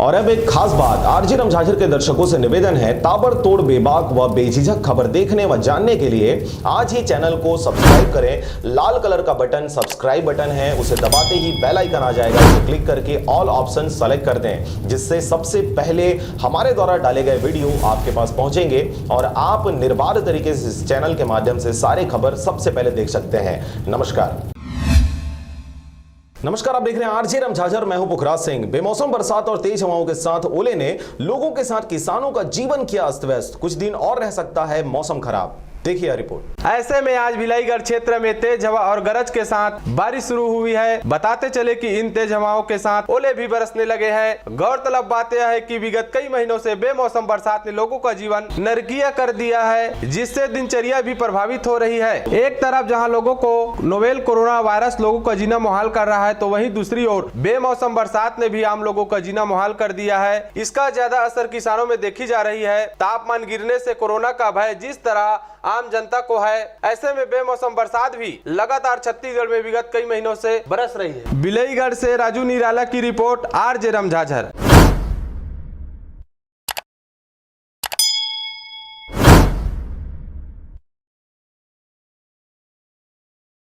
और अब एक खास बात, आरजे रमझाझर के दर्शकों से निवेदन है, ताबड़तोड़ बेबाक व बेझिझक खबर देखने व जानने के लिए आज ही चैनल को सब्सक्राइब करें। लाल कलर का बटन सब्सक्राइब बटन है, उसे दबाते ही बेल आइकन आ जाएगा, उसे क्लिक करके ऑल ऑप्शन सेलेक्ट कर दें, जिससे सबसे पहले हमारे द्वारा डाले गए वीडियो आपके पास पहुंचेंगे और आप निर्बाध तरीके से इस चैनल के माध्यम से सारे खबर सबसे पहले देख सकते हैं। नमस्कार, आप देख रहे हैं आरजे रमझाझर। मैं हूं पुखराज सिंह। बेमौसम बरसात और तेज हवाओं के साथ ओले ने लोगों के साथ किसानों का जीवन किया अस्त व्यस्त। कुछ दिन और रह सकता है मौसम खराब। देखिए रिपोर्ट। ऐसे में आज भिलाईगढ़ क्षेत्र में तेज हवा और गरज के साथ बारिश शुरू हुई है। बताते चले कि इन तेज हवाओं के साथ ओले भी बरसने लगे हैं। गौरतलब बात यह है कि विगत कई महीनों से बेमौसम बरसात ने लोगों का जीवन नरकीय कर दिया है, जिससे दिनचर्या भी प्रभावित हो रही है। एक तरफ जहां लोगों को नोवेल कोरोना वायरस लोगों का जीना मुहाल कर रहा है, तो वहीं दूसरी ओर बेमौसम बरसात ने भी आम लोगों का जीना मुहाल कर दिया है। इसका ज्यादा असर किसानों में देखी जा रही है। तापमान गिरने से कोरोना का भय जिस तरह आम जनता को है, ऐसे में बेमौसम बरसात भी लगातार छत्तीसगढ़ में विगत कई महीनों से बरस रही है। भिलाईगढ़ से राजू निराला की रिपोर्ट, आरजे रमझाझर।